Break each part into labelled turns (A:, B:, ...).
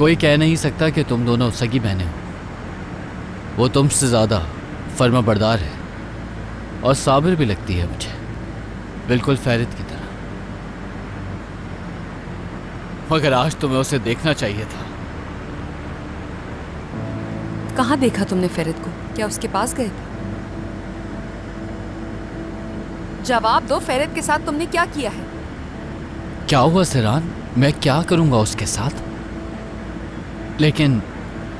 A: कोई कह नहीं सकता कि तुम दोनों सगी बहनें हो। वो तुमसे ज़्यादा फर्माबरदार है और साबिर भी लगती है मुझे, बिल्कुल फैरिद की तरह। मगर आज तुम्हें उसे देखना चाहिए था।
B: कहाँ देखा तुमने फैरिद को? क्या उसके पास गए थे? जवाब दो, फैरिद के साथ तुमने क्या किया है?
A: क्या हुआ सिरान, मैं क्या करूंगा उसके साथ? लेकिन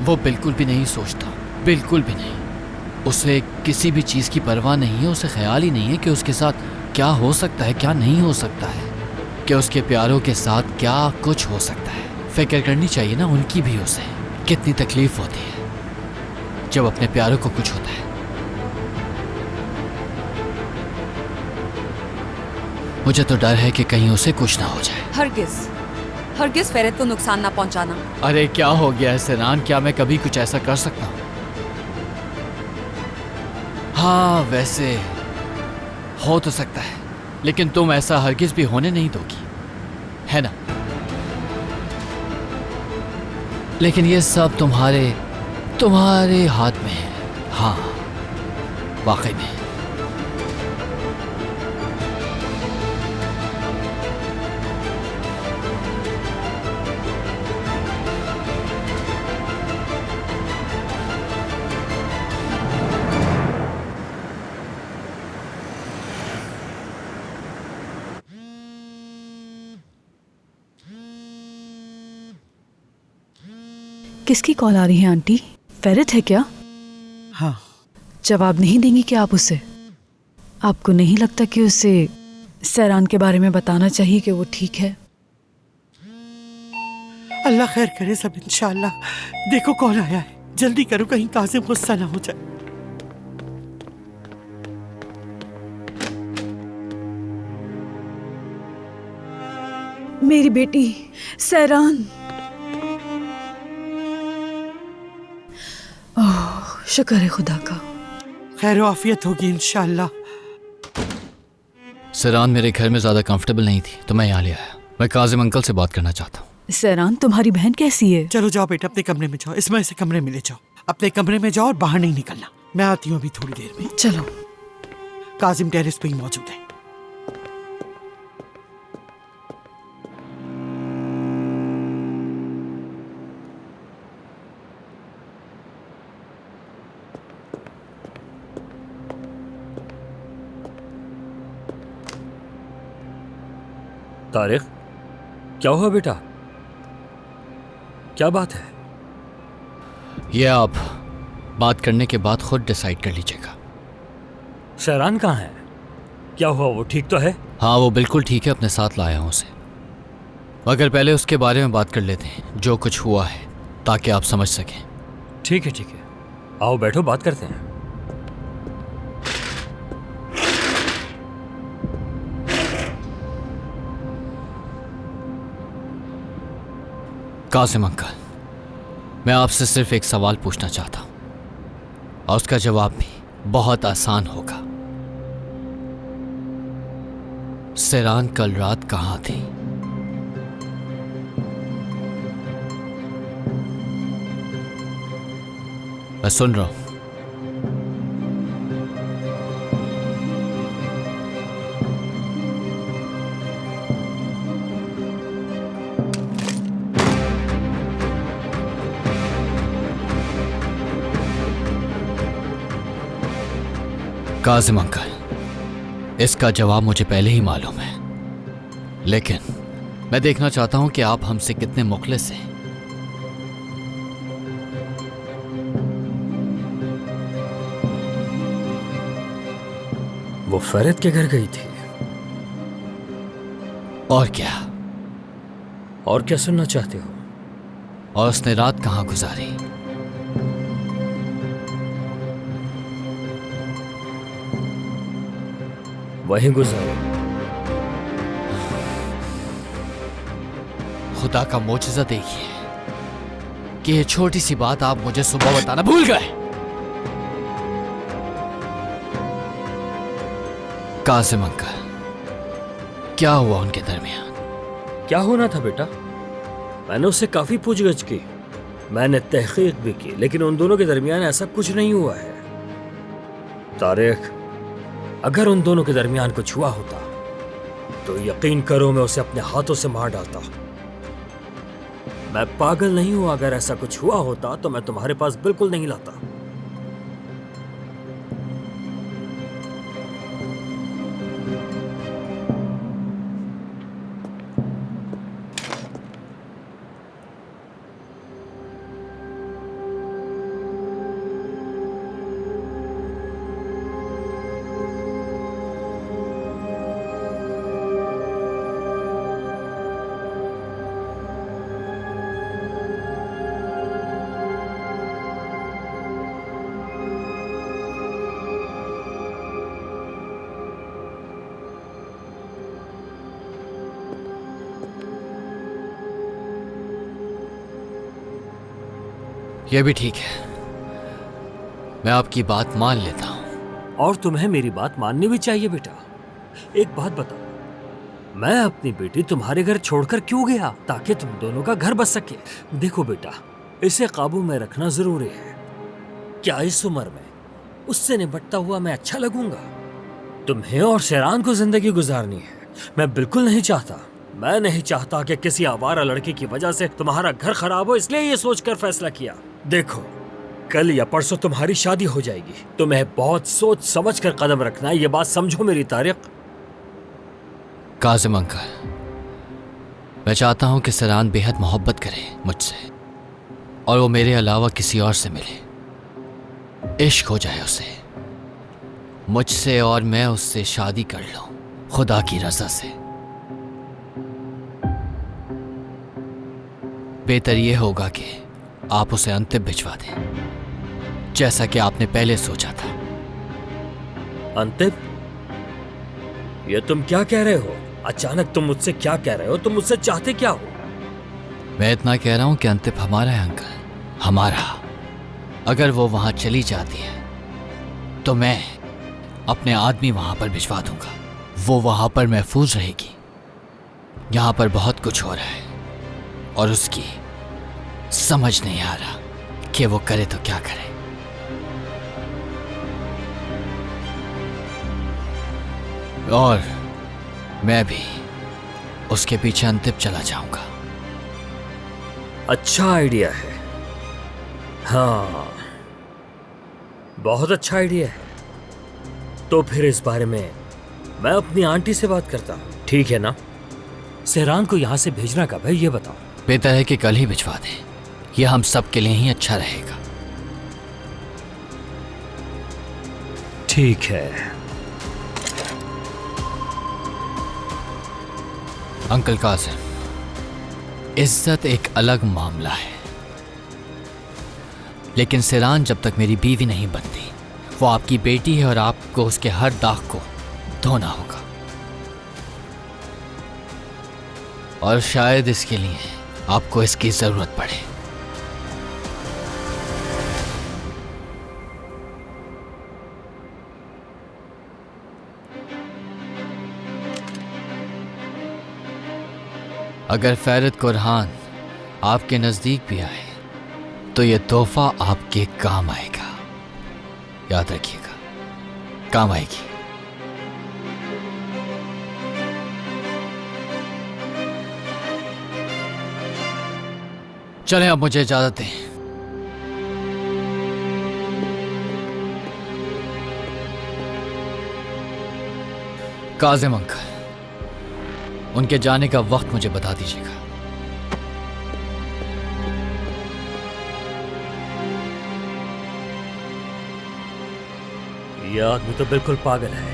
A: वो बिल्कुल भी नहीं सोचता, बिल्कुल भी नहीं। उसे किसी भी चीज़ की परवाह नहीं है। उसे ख्याल ही नहीं है कि उसके साथ क्या हो सकता है, क्या नहीं हो सकता है, कि उसके प्यारों के साथ क्या कुछ हो सकता है। फिक्र करनी चाहिए ना उनकी भी। उसे कितनी तकलीफ होती है जब अपने प्यारों को कुछ होता है। मुझे तो डर है कि कहीं उसे कुछ ना हो जाए।
B: हरगिज़ फैरिद को नुकसान ना पहुंचाना।
A: अरे क्या हो गया है सिरान, क्या मैं कभी कुछ ऐसा कर सकता हूँ? हाँ वैसे हो तो सकता है, लेकिन तुम ऐसा हरगिज़ भी होने नहीं दोगी, है ना? लेकिन ये सब तुम्हारे हाथ में है। हाँ वाकई में।
C: किसकी कॉल आ रही है आंटी? फैरिद है क्या?
D: हाँ।
C: जवाब नहीं देंगी क्या आप उसे? आपको नहीं लगता कि उसे सैरान के बारे में बताना चाहिए कि वो ठीक है?
D: अल्लाह खैर करे सब इंशाअल्लाह। देखो कौन आया है, जल्दी करो कहीं कासिम गुस्सा ना हो जाए।
C: मेरी बेटी सैरान। ओह शुक्र है खुदा का।
D: खैर आफियत होगी इंशाअल्लाह।
A: सिरान मेरे घर में ज़्यादा कंफर्टेबल नहीं थी तो मैं यहाँ ले आया। मैं काजिम अंकल से बात करना चाहता हूँ।
C: सैरान तुम्हारी बहन कैसी है?
D: चलो जाओ बेटा अपने कमरे में जाओ, इसमें से कमरे में ले जाओ। अपने कमरे में जाओ और बाहर नहीं निकलना। मैं आती हूँ अभी थोड़ी देर में।
C: चलो।
D: काजिम टेरेस पे ही मौजूद है।
E: तारिक, क्या हुआ बेटा? क्या बात है?
A: ये आप बात करने के बाद खुद डिसाइड कर लीजिएगा।
E: सैरान कहाँ है? क्या हुआ, वो ठीक तो है?
A: हाँ वो बिल्कुल ठीक है, अपने साथ लाया हूँ उसे। मगर पहले उसके बारे में बात कर लेते हैं, जो कुछ हुआ है, ताकि आप समझ सकें।
E: ठीक है, आओ बैठो, बात करते हैं।
A: कासिम अंकल, मैं आपसे सिर्फ एक सवाल पूछना चाहता हूँ और उसका जवाब भी बहुत आसान होगा। सैरान कल रात कहाँ थी? मैं सुन रहा हूं। काजिम अंकल, इसका जवाब मुझे पहले ही मालूम है, लेकिन मैं देखना चाहता हूं कि आप हमसे कितने मुखलिस हैं।
E: वो फैरिद के घर गई थी।
A: और क्या?
E: और क्या सुनना चाहते हो?
A: और उसने रात कहां गुजारी?
E: वहीं गुजारी।
A: खुदा का मोजज़ा देखिए कि ये छोटी सी बात आप मुझे सुबह बताना भूल गए। कासिम अंकल, क्या हुआ उनके दरमियान?
E: क्या होना था बेटा? मैंने उससे काफी पूछगछ की, मैंने तहकीक भी की, लेकिन उन दोनों के दरमियान ऐसा कुछ नहीं हुआ है। तारिक, अगर उन दोनों के दरमियान कुछ हुआ होता तो यकीन करो मैं उसे अपने हाथों से मार डालता। मैं पागल नहीं हूं। अगर ऐसा कुछ हुआ होता तो मैं तुम्हारे पास बिल्कुल नहीं लाता।
A: यह भी ठीक है, मैं आपकी बात मान लेता हूं।
E: और तुम्हें मेरी बात माननी भी चाहिए बेटा। एक बात बताओ, मैं अपनी बेटी तुम्हारे घर छोड़कर क्यों गया? ताकि तुम दोनों का घर बस सके। देखो बेटा, इसे काबू में रखना जरूरी है। क्या इस उम्र में उससे निपटता हुआ मैं अच्छा लगूंगा? तुम्हें और शेरान को जिंदगी गुजारनी है। मैं बिल्कुल नहीं चाहता। मैं नहीं चाहता कि किसी आवारा लड़के की वजह से तुम्हारा घर खराब हो, इसलिए ये सोचकर फैसला किया। देखो, कल या परसों तुम्हारी शादी हो जाएगी। तुम्हें बहुत सोच समझ कर कदम रखना है, ये बात समझो मेरी तारिक।
A: काजिम अंकल, मैं चाहता हूं कि सरान बेहद मोहब्बत करे मुझसे और वो मेरे अलावा किसी और से मिले। इश्क हो जाए उसे मुझसे और मैं उससे शादी कर लूं खुदा की रजा से। बेहतर ये होगा कि आप उसे अंतिम भिजवा दें, जैसा कि आपने पहले सोचा था।
E: अंतिम? ये तुम क्या कह रहे हो? अचानक तुम मुझसे क्या कह रहे हो? तुम मुझसे चाहते क्या हो?
A: मैं इतना कह रहा हूं कि अंतिम हमारा है अंकल, हमारा। अगर वो वहां चली जाती है तो मैं अपने आदमी वहां पर भिजवा दूंगा। वो वहां पर महफूज रहेगी। यहां पर बहुत कुछ हो रहा है और उसकी समझ नहीं आ रहा कि वो करे तो क्या करे। और मैं भी उसके पीछे अंतिम चला जाऊंगा।
E: अच्छा आइडिया है। हाँ, बहुत अच्छा आइडिया है। तो फिर इस बारे में मैं अपनी आंटी से बात करता हूँ, ठीक है ना? सेहरान को यहां से भेजना कब है, ये बताओ।
A: बेहतर है कि कल ही भिजवा दें, यह हम सब के लिए ही अच्छा रहेगा।
E: ठीक है।
A: अंकल कासिम, इज्जत एक अलग मामला है, लेकिन सिरान जब तक मेरी बीवी नहीं बनती, वो आपकी बेटी है और आपको उसके हर दाग को धोना होगा। और शायद इसके लिए आपको इसकी जरूरत पड़े। अगर फैरत कुरहान आपके नजदीक भी आए तो यह तोहफा आपके काम आएगा। याद रखिएगा, काम आएगी। चलें, अब मुझे इजाजत दें। काजिम अंकल, उनके जाने का वक्त मुझे बता दीजिएगा।
E: यह आदमी तो बिल्कुल पागल है।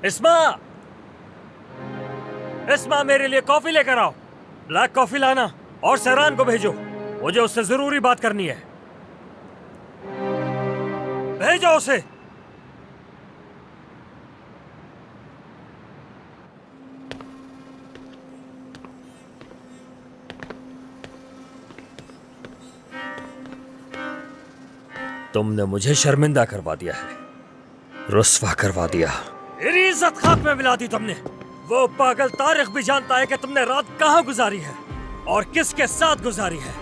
E: इस्मा, इस्मा, मेरे लिए कॉफी लेकर आओ। ब्लैक कॉफी लाना और सहरान को भेजो, मुझे उससे जरूरी बात करनी है। भेजो उसे। तुमने मुझे शर्मिंदा करवा दिया है, रुस्वा करवा दिया। मेरी इज्जत खाक में मिला दी तुमने। वो पागल तारिक भी जानता है कि तुमने रात कहाँ गुजारी है और किसके साथ गुजारी है।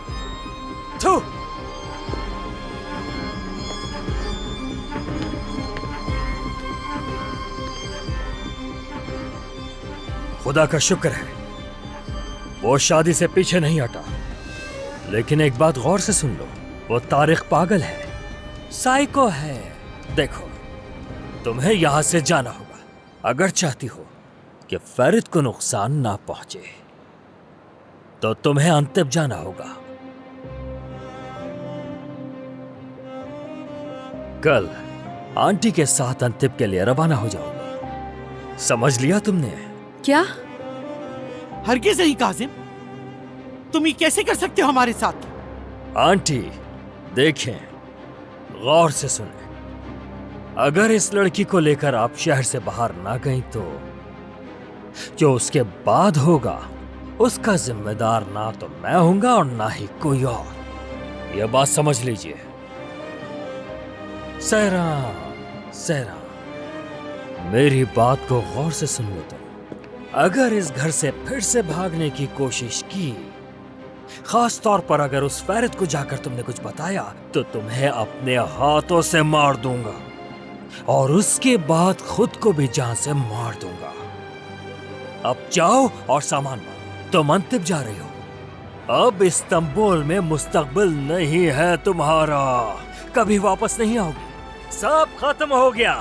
E: थू। खुदा का शुक्र है वो शादी से पीछे नहीं हटा। लेकिन एक बात गौर से सुन लो, वो तारिक पागल है, साइको है। देखो, तुम्हें यहां से जाना होगा अगर चाहती हो कि फरीद को नुकसान ना पहुंचे। तो तुम्हें अंतिब जाना होगा। कल आंटी के साथ अंतिब के लिए रवाना हो जाओगे। समझ लिया तुमने?
B: क्या?
D: हरगिज नहीं काजिम, तुम ये कैसे कर सकते हो हमारे साथ?
E: आंटी देखें, गौर से सुने, अगर इस लड़की को लेकर आप शहर से बाहर ना गई तो जो उसके बाद होगा उसका जिम्मेदार ना तो मैं हूंगा और ना ही कोई और। यह बात समझ लीजिए। सहरा, सहरा, मेरी बात को गौर से सुन लो। तुम अगर इस घर से फिर से भागने की कोशिश की, खास तौर पर अगर उस फरीद को जाकर तुमने कुछ बताया, तो तुम्हें अपने हाथों से मार दूंगा और उसके बाद खुद को भी जान से मार दूंगा। अब जाओ और सामान बांधो। तुम अंतिब जा रही हो। अब इस्तांबुल में मुस्तकबिल नहीं है तुम्हारा, कभी वापस नहीं आओगी। सब खत्म हो गया।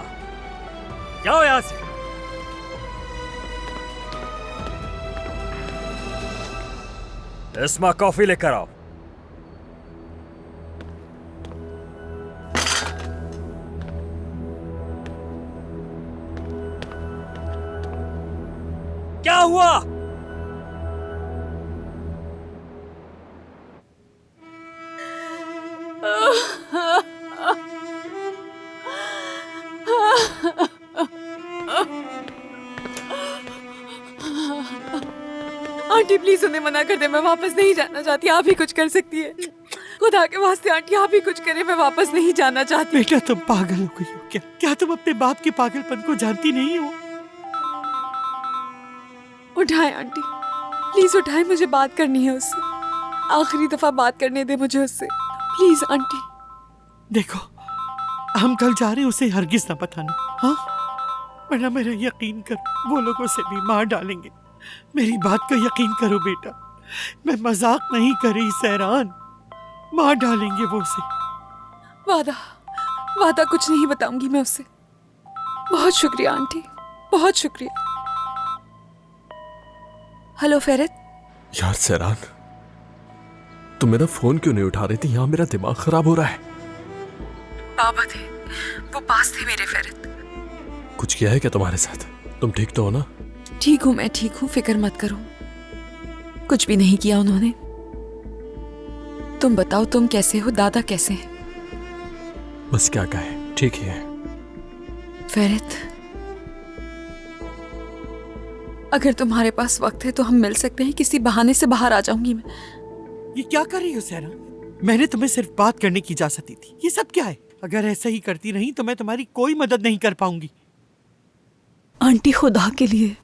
E: जाओ यहां से। इस्मा, कॉफी लेकर आओ। क्या हुआ?
B: आंटी प्लीज उन्हें मना कर दे, मैं वापस नहीं जाना चाहती। आप ही कुछ कर सकती है, खुदा के वास्ते आंटी आप ही कुछ करें, मैं वापस नहीं जाना चाहती।
D: बेटा तुम पागल हो गई हो क्या? क्या तुम अपने बाप के पागलपन को जानती नहीं हो?
B: उठाए आंटी, प्लीज उठाए, मुझे बात करनी है उससे। आखिरी दफा बात करने दे मुझे उससे, प्लीज आंटी।
D: देखो, हम कल जा रहे हैं, उसे हरगिज ना बताना, हाँ? वरना मेरा यकीन करो वो लोग उसे भी मार डालेंगे। मेरी बात का यकीन करो बेटा, मैं मजाक नहीं कर रही सहरान, मार डालेंगे वो उसे।
B: वादा, वादा कुछ नहीं बताऊंगी मैं उससे। बहुत शुक्रिया आंटी, बहुत शुक्रिया। हेलो फरीद।
F: यार सहरान, तुम मेरा फोन क्यों नहीं उठा रही थी? यहाँ मेरा दिमाग खराब हो रहा है।
B: बाबा थे, वो पास थे मेरे फरीद।
F: कुछ किया है क्या तुम्हारे साथ? तुम ठीक तो हो ना?
B: ठीक हूँ, मैं ठीक हूँ, फिक्र मत करो। कुछ भी नहीं किया उन्होंने। तुम बताओ, तुम कैसे हो? दादा कैसे हैं?
F: बस क्या कहे, ठीक ही है।
B: फरीद, अगर तुम्हारे पास वक्त है तो हम मिल सकते हैं, किसी बहाने से बाहर आ जाऊंगी मैं।
D: ये क्या कर रही हो सहरा? मैंने तुम्हें सिर्फ बात करने की इजाजत दी थी, ये सब क्या है? अगर ऐसा ही करती रही तो मैं तुम्हारी कोई मदद नहीं कर पाऊंगी।
C: आंटी खुदा के लिए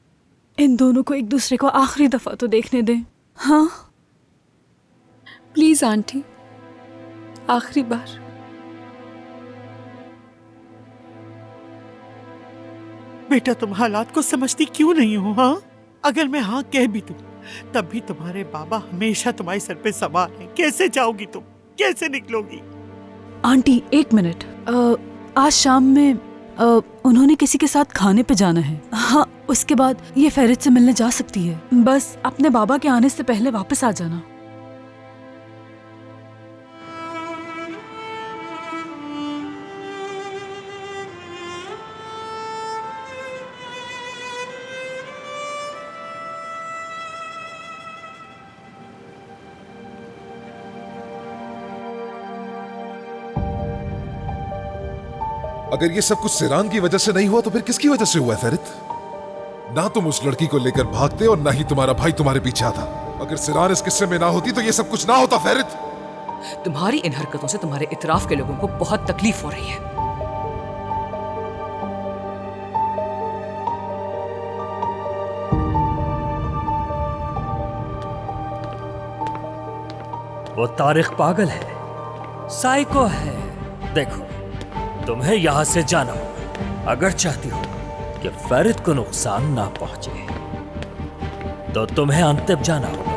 C: इन दोनों को एक दूसरे को आखिरी दफा तो देखने दें, हाँ?
B: प्लीज आंटी, आखिरी बार।
D: बेटा तुम हालात को समझती क्यों नहीं हो, हाँ? अगर मैं हाँ कह भी दूं तब भी तुम्हारे बाबा हमेशा तुम्हारे सर पे सवार हैं। कैसे जाओगी तुम? कैसे निकलोगी?
C: आंटी एक मिनट, आज शाम में उन्होंने किसी के साथ खाने पे जाना है। हाँ, उसके बाद ये फरीद से मिलने जा सकती है। बस अपने बाबा के आने से पहले वापस आ जाना।
G: अगर ये सब कुछ सिरान की वजह से नहीं हुआ तो फिर किसकी वजह से हुआ है फरीद? ना तुम उस लड़की को लेकर भागते और ना ही तुम्हारा भाई तुम्हारे पीछे आता। अगर सिरान इस किस्से में ना होती तो ये सब कुछ ना होता फरीद।
H: तुम्हारी इन हरकतों से तुम्हारे इतराफ के लोगों को बहुत तकलीफ हो रही है।
E: वो तारिक पागल है, साइको है। देखो, तुम्हें यहां से जाना होगा अगर चाहती हो कि फरीद को नुकसान ना पहुंचे, तो तुम्हें अंतब जाना होगा।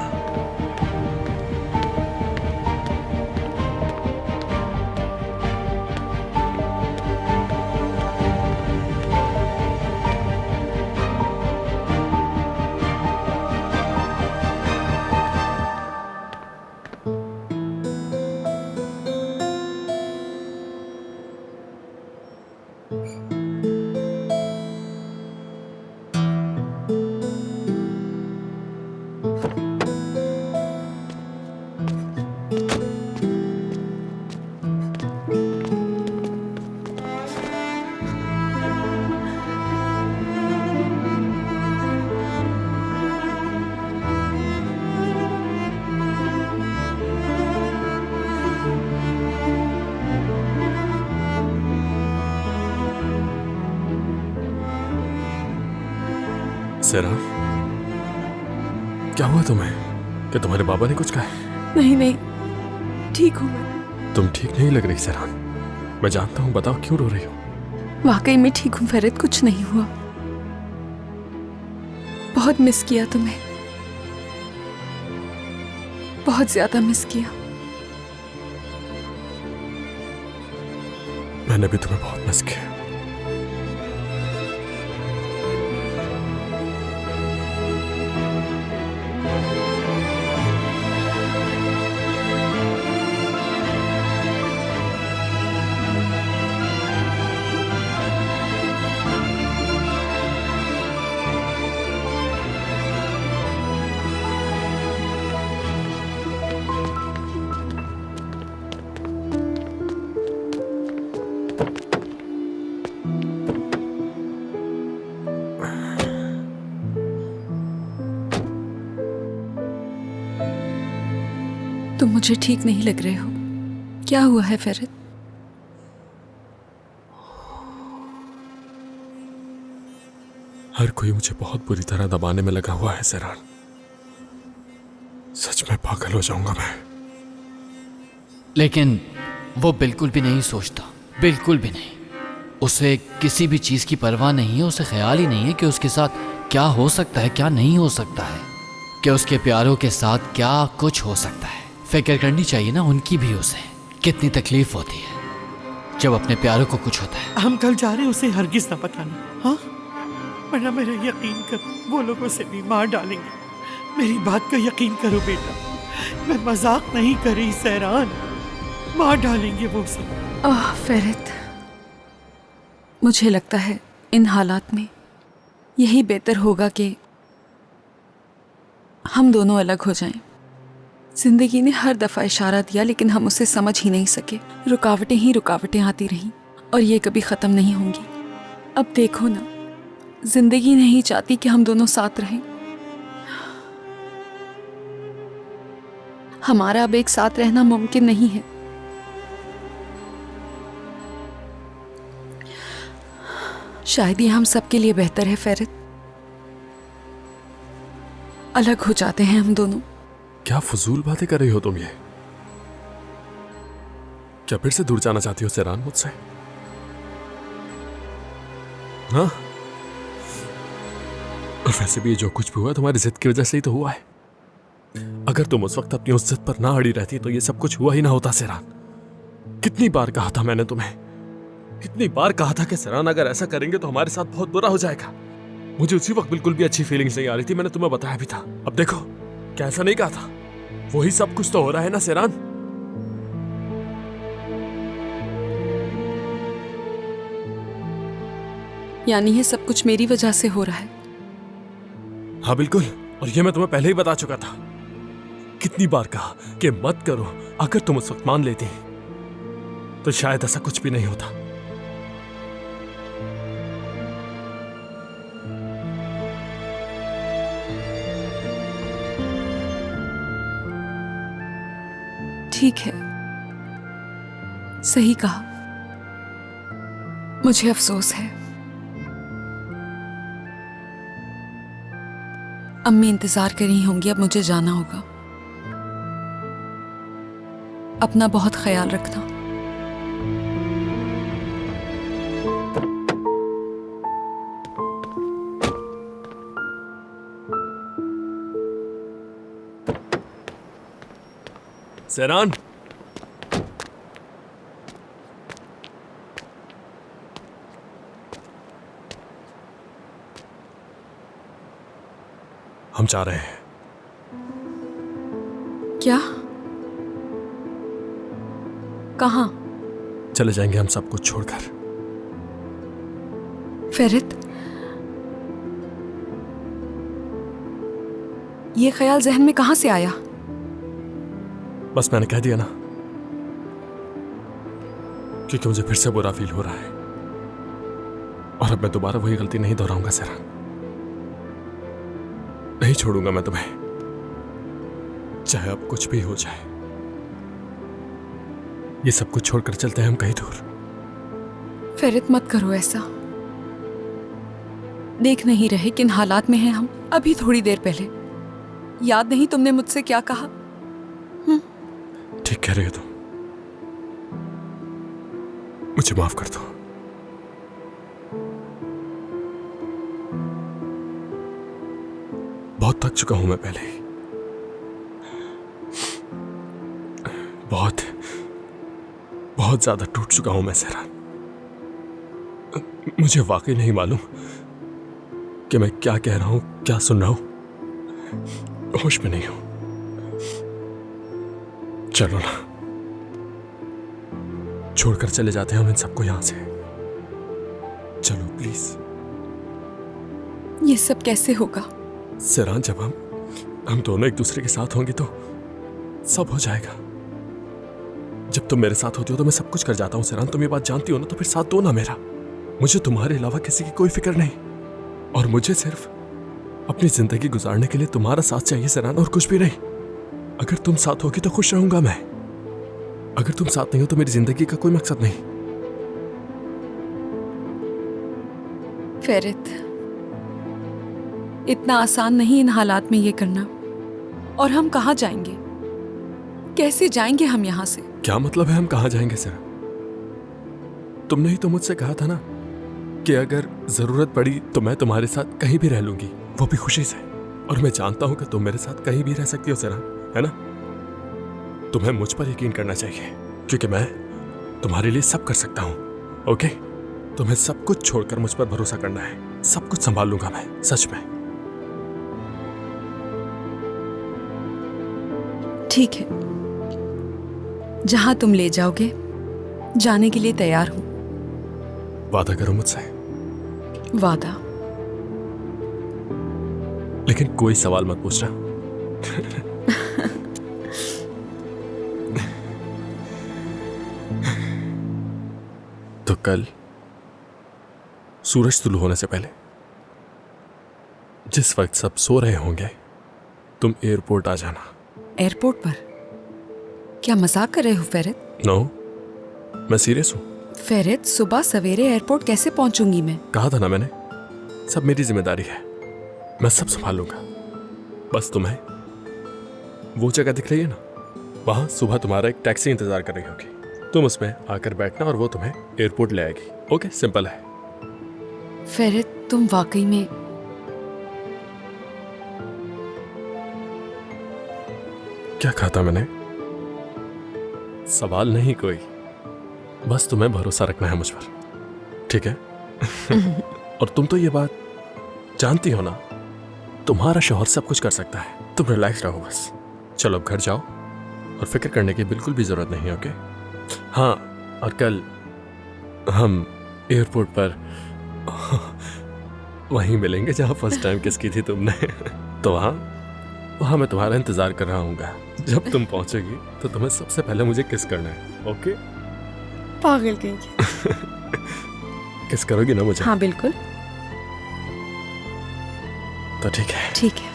F: सेरा, क्या हुआ तुम्हें? कि तुम्हारे बाबा ने कुछ कहा?
B: नहीं नहीं, ठीक हूँ मैं।
F: तुम ठीक नहीं लग रही सेरान। मैं जानता हूँ, बताओ क्यों रो रही हो?
B: वाकई में ठीक हूँ फरीद, कुछ नहीं हुआ। बहुत मिस किया तुम्हें, बहुत ज्यादा मिस किया।
F: मैंने भी तुम्हें बहुत मिस किया।
B: तुम मुझे ठीक नहीं लग रहे हो। क्या हुआ है फरीद?
F: हर कोई मुझे बहुत बुरी तरह दबाने में लगा हुआ है सेरान। सच में पागल हो जाऊंगा मैं।
A: लेकिन वो बिल्कुल भी नहीं सोचता, बिल्कुल भी नहीं। उसे किसी भी चीज की परवाह नहीं है। उसे ख्याल ही नहीं है कि उसके साथ क्या हो सकता है, क्या नहीं हो सकता है, कि उसके प्यारों के साथ क्या कुछ हो सकता है। फिक्र करनी चाहिए ना उनकी भी। उसे कितनी तकलीफ होती है जब अपने प्यारों को कुछ होता है।
D: हम कल जा रहे हैं, उसे हरगिज ना बताना, हाँ? वरना मेरा यकीन करो, वो लोग उसे भी मार डालेंगे। मेरी बात का यकीन करो बेटा, मैं मजाक नहीं कर रही सहरान, मार डालेंगे वो उसे।
B: फरीद, मुझे लगता है इन हालात में यही बेहतर होगा कि हम दोनों अलग हो जाएं। जिंदगी ने हर दफा इशारा दिया, लेकिन हम उसे समझ ही नहीं सके। रुकावटें ही रुकावटें आती रहीं और ये कभी खत्म नहीं होंगी। अब देखो ना, जिंदगी नहीं चाहती कि हम दोनों साथ रहें। हमारा अब एक साथ रहना मुमकिन नहीं है। शायद ये हम सबके लिए बेहतर है फरीद। अलग हो जाते हैं हम दोनों।
F: क्या फजूल बातें कर रही हो तुम ये? क्या फिर से दूर जाना चाहती हो सेरान मुझसे? हाँ? और वैसे भी ये जो कुछ भी हुआ तुम्हारी जिद की वजह से ही तो हुआ है। अगर तुम उस वक्त अपनी उस जिद पर ना अड़ी रहती तो ये सब कुछ हुआ ही ना होता सेरान। कितनी बार कहा था मैंने तुम्हें, कितनी बार कहा था कि सेरान अगर ऐसा करेंगे तो हमारे साथ बहुत बुरा हो जाएगा। मुझे उसी वक्त बिल्कुल भी अच्छी फीलिंग्स नहीं आ रही थी, मैंने तुम्हें बताया भी था। अब देखो, क्या ऐसा नहीं कहा था? वही सब कुछ तो हो रहा है ना सेरान।
B: यानी ये सब कुछ मेरी वजह से हो रहा है?
F: हाँ बिल्कुल, और ये मैं तुम्हें पहले ही बता चुका था। कितनी बार कहा कि मत करो। अगर तुम उस वक्त मान लेती तो शायद ऐसा कुछ भी नहीं होता।
B: ठीक है, सही कहा, मुझे अफसोस है। अम्मी इंतजार कर रही होंगी, अब मुझे जाना होगा। अपना बहुत ख्याल रखना।
F: सेरान, हम जा रहे हैं।
B: क्या? कहाँ?
F: चले जाएंगे हम सब कुछ छोड़कर।
B: फेरित, ये ख्याल जहन में कहाँ से आया?
F: बस मैंने कह दिया ना, क्योंकि मुझे फिर से बुरा फील हो रहा है और अब मैं दोबारा वही गलती नहीं दोहराऊंगा। सेरान, नहीं छोड़ूंगा मैं तुम्हें, चाहे अब कुछ भी हो जाए। ये सब कुछ छोड़कर चलते हैं हम कहीं दूर।
B: फेरित, मत करो ऐसा। देख नहीं रहे किन हालात में हैं हम। अभी थोड़ी देर पहले याद नहीं तुमने मुझसे क्या कहा?
F: ठीक कह रही हो तुम, मुझे माफ कर दो। बहुत थक चुका हूं मैं पहले ही, बहुत बहुत ज्यादा टूट चुका हूं मैं सेरान। मुझे वाकई नहीं मालूम कि मैं क्या कह रहा हूं, क्या सुन रहा हूं। होश में नहीं हूं। चलो ना, छोड़कर चले जाते हैं हम इन सबको यहां से। चलो प्लीज।
B: ये सब कैसे होगा?
F: सेरान, जब हम दोनों एक दूसरे के साथ होंगे तो सब हो जाएगा। जब तुम मेरे साथ होती हो तो मैं सब कुछ कर जाता हूं सेरान, तुम ये बात जानती हो ना, तो फिर साथ दो ना मेरा। मुझे तुम्हारे अलावा किसी की कोई फिक्र नहीं, और मुझे सिर्फ अपनी जिंदगी गुजारने के लिए तुम्हारा साथ चाहिए सेरान, और कुछ भी नहीं। अगर तुम साथ होगी तो खुश रहूंगा मैं, अगर तुम साथ नहीं हो तो मेरी जिंदगी का कोई मकसद नहीं।
B: फेरित, इतना आसान नहीं इन हालात में ये करना। और हम कहाँ जाएंगे? कैसे जाएंगे हम यहाँ से?
F: क्या मतलब है हम कहाँ जाएंगे सर? तुमने ही तो मुझसे कहा था ना कि अगर जरूरत पड़ी तो मैं तुम्हारे साथ कहीं भी रह लूंगी, वो भी खुशी से। और मैं जानता हूं कि तुम मेरे साथ कहीं भी रह सकती हो सेरान, है ना? तुम्हें मुझ पर यकीन करना चाहिए, क्योंकि मैं तुम्हारे लिए सब कर सकता हूं। ओके? तुम्हें सब कुछ छोड़कर मुझ पर भरोसा करना है, सब कुछ संभाल लूंगा मैं, सच में।
B: ठीक है, जहां तुम ले जाओगे जाने के लिए तैयार हूं।
F: वादा करो मुझसे।
B: वादा।
F: लेकिन कोई सवाल मत पूछना। तो कल सूरज तुलू होने से पहले, जिस वक्त सब सो रहे होंगे, तुम एयरपोर्ट आ जाना।
B: एयरपोर्ट पर? क्या मजाक कर रहे हो फेरित?
F: नो, मैं सीरियस हूं।
B: फेरित, सुबह सवेरे एयरपोर्ट कैसे पहुंचूंगी मैं?
F: कहा था ना मैंने, सब मेरी जिम्मेदारी है, मैं सब संभाल लूंगा। बस तुम्हें वो जगह दिख रही है ना, वहां सुबह तुम्हारा एक टैक्सी इंतजार कर रही होगी, तुम उसमें आकर बैठना और वो तुम्हें एयरपोर्ट ले आएगी। ओके? सिंपल है।
B: फेरित, तुम वाकई में
F: क्या कहा था मैंने? सवाल नहीं कोई, बस तुम्हें भरोसा रखना है मुझ पर, ठीक है? और तुम तो ये बात जानती हो ना, तुम्हारा शौहर सब कुछ कर सकता है, तुम रिलैक्स रहो बस। चलो अब घर जाओ, और फिक्र करने की बिल्कुल भी जरूरत नहीं है। ओके? हाँ, और कल हम एयरपोर्ट पर वहीं मिलेंगे जहां फर्स्ट टाइम किस की थी तुमने। तो वहां मैं तुम्हारा इंतजार कर रहा हूँगा। जब तुम पहुंचोगी तो तुम्हें सबसे पहले मुझे किस करना है। ओके?
B: पागल कहीं।
F: किस करोगी ना मुझे?
B: हाँ बिल्कुल।
F: तो ठीक है।
B: ठीक है।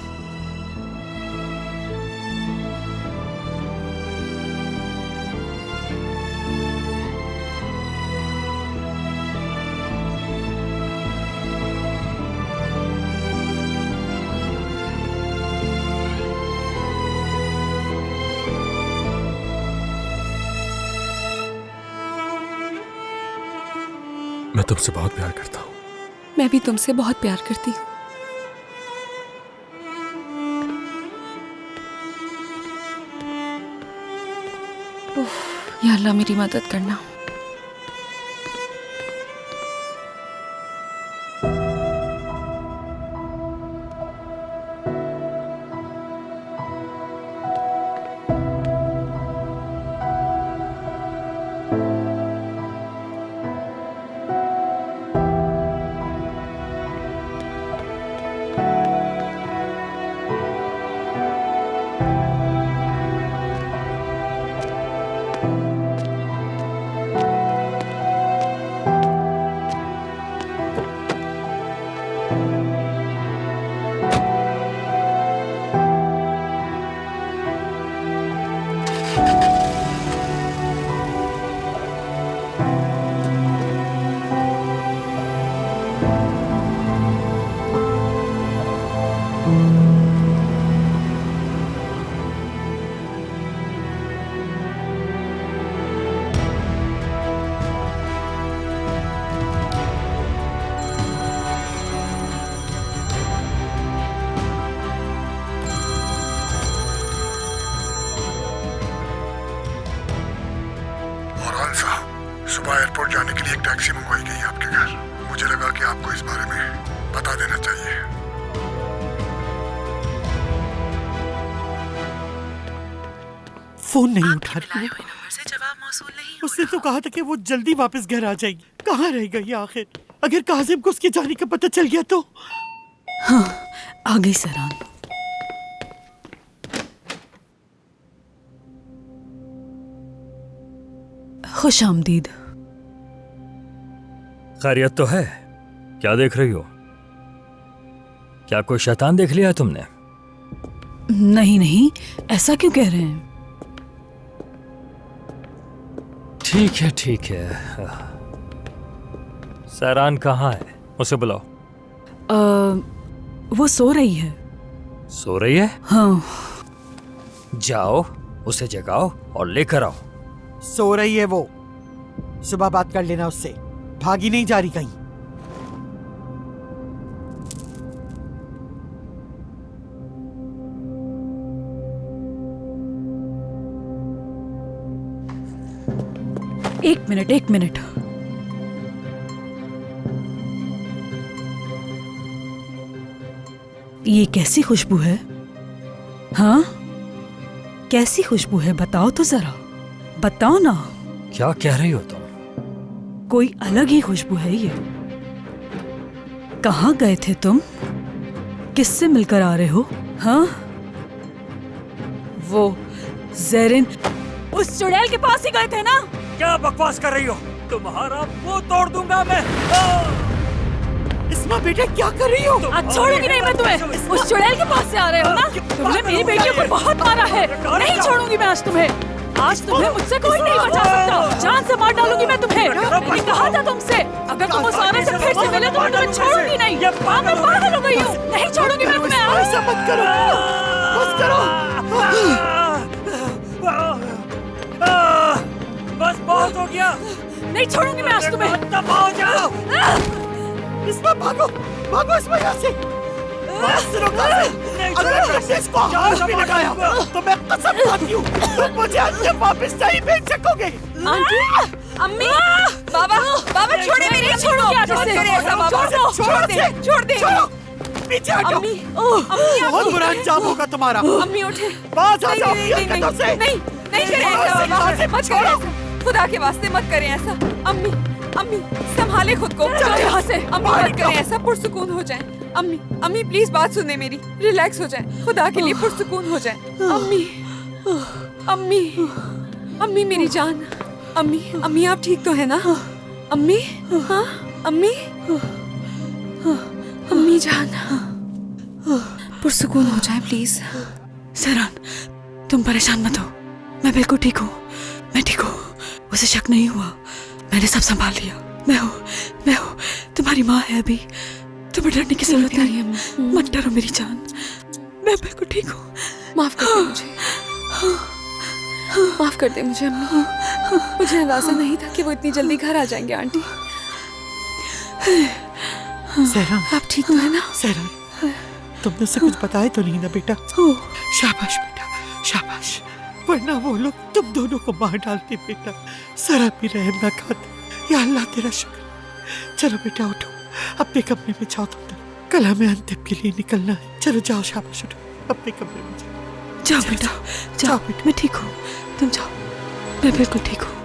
F: मैं तुमसे बहुत प्यार करता हूँ।
B: मैं भी तुमसे बहुत प्यार करती हूँ। उफ, या अल्लाह मेरी मदद करना।
I: सुबह एयरपोर्ट जाने के लिए एक टैक्सी मंगवाई गई है आपके घर। मुझे लगा कि आपको इस बारे में बता देना चाहिए।
D: फोन नहीं उठा रही। उसने तो कहा था कि वो जल्दी वापस घर आ जाएगी। कहाँ रह गई आखिर? अगर काजिम को उसके जाने का पता चल गया तो?
C: हाँ, आ गई सरान। खुश आमदीद।
E: खैरियत तो है? क्या देख रही हो? क्या कोई शैतान देख लिया है तुमने?
C: नहीं नहीं, ऐसा क्यों कह रहे हैं?
E: ठीक है ठीक है। सैरान कहाँ है? उसे बुलाओ।
C: वो सो रही है।
E: सो रही है?
C: हाँ।
E: जाओ उसे जगाओ और लेकर आओ।
D: सो रही है वो। सुबह बात कर लेना उससे। भागी नहीं जा रही कहीं।
C: एक मिनट। ये कैसी खुशबू है? हाँ, कैसी खुशबू है? बताओ तो जरा, बताओ ना।
E: क्या कह रही हो तुम?
C: कोई अलग ही खुशबू है ये। कहाँ गए थे तुम? किससे मिलकर आ रहे हो? हाँ, वो ज़ेरिन उस चुड़ैल के पास ही गए थे ना?
E: क्या बकवास कर रही हो? तुम्हारा मुंह तोड़ दूंगा मैं।
D: इस्मा बेटा क्या कर रही हो?
C: आज छोड़ूंगी नहीं मैं तुम्हें। उस चुड़ैल के पास से आ रहे हो ना? तुमने मेरी बेटियों को बहुत मारा है। नहीं छोड़ूंगी मैं आज तुम्हें। आज तुम्हें मुझसे कोई नहीं बचा सकता। जान से मार डालूंगी मैं तुम्हें। मैंने कहा था तुमसे, अगर तुम उस औरत से फिर से मिले तो मैं तुम्हें छोड़ूंगी नहीं। हाँ, मैं पागल हो गई हूँ। नहीं छोड़ूंगी मैं तुम्हें।
D: ऐसा मत करो, बस करो।
E: बस बहुत हो गया।
C: नहीं छोड़ूंगी मैं आज तुम्हें।
E: दबाओ जाओ।
D: इस्मा भागो, भागो इस्मा यहाँ से। अगर मैंने इसको हाथ भी लगाया तो मैं कसम खाती हूँ तुम मुझे अंदर वापस नहीं भेज सकोगे।
B: आंटी, अम्मी, बाबा छोड़े मेरे। छोड़ो छोड़ दे।
D: पीछे हटो।
B: अम्मी,
D: बहुत बुरा अंजाम होगा तुम्हारा।
B: अम्मी उठे।
D: बाज आ जाओ अपनी हरकतों से।
B: नहीं करें ऐसा बाबा, मत करें ऐसा। खुदा के वास्ते मत करें ऐसा। अम्मी संभाले खुद को। चलो यहाँ से। अम्मी मत करें ऐसा, पुरसुकून हो जाए। अम्मी प्लीज बात सुने मेरी। रिलैक्स हो जाए, खुदा के लिए पुरसुकून हो जाए। अम्मी मेरी जान। अम्मी आप ठीक तो है ना? अम्मी, हाँ अम्मी जान, पुरसुकून हो जाए प्लीज।
C: सरान, तुम परेशान मत हो। मैं बिल्कुल ठीक हूँ। मैं ठीक हूँ। उसे शक नहीं हुआ। मैंने सब संभाल लिया। मैं हूँ। तुम्हारी माँ है अभी। तुम्हें डरने की जरूरत नहीं है। मत डरो मेरी जान। मैं बिल्कुल ठीक हूँ।
B: माफ कर दे मुझे। माफ कर दे मुझे अम्मी। मुझे अंदाजा नहीं था कि वो इतनी जल्दी घर आ जाएंगे आंटी।
D: सहरान,
B: आप ठीक तो है ना?
D: सहरान, तुमने उसे कुछ बताया तो नहीं ना बेटा? शाबाश बेटा, शाबाश, वरना वो लोग तुम दोनों को मार डालते बेटा। जरा भी रहम ना खाते। या अल्लाह तेरा शुक्र। चलो बेटा उठो, अपने कमरे में जाओ तुम दोनों। कल हमें अंतिम के लिए निकलना है। चलो जाओ, शाबाश, उठो अपने कमरे में जाओ।
B: जाओ बेटा, जाओ बेटा, मैं ठीक हूँ, तुम जाओ, मैं बिल्कुल ठीक हूँ।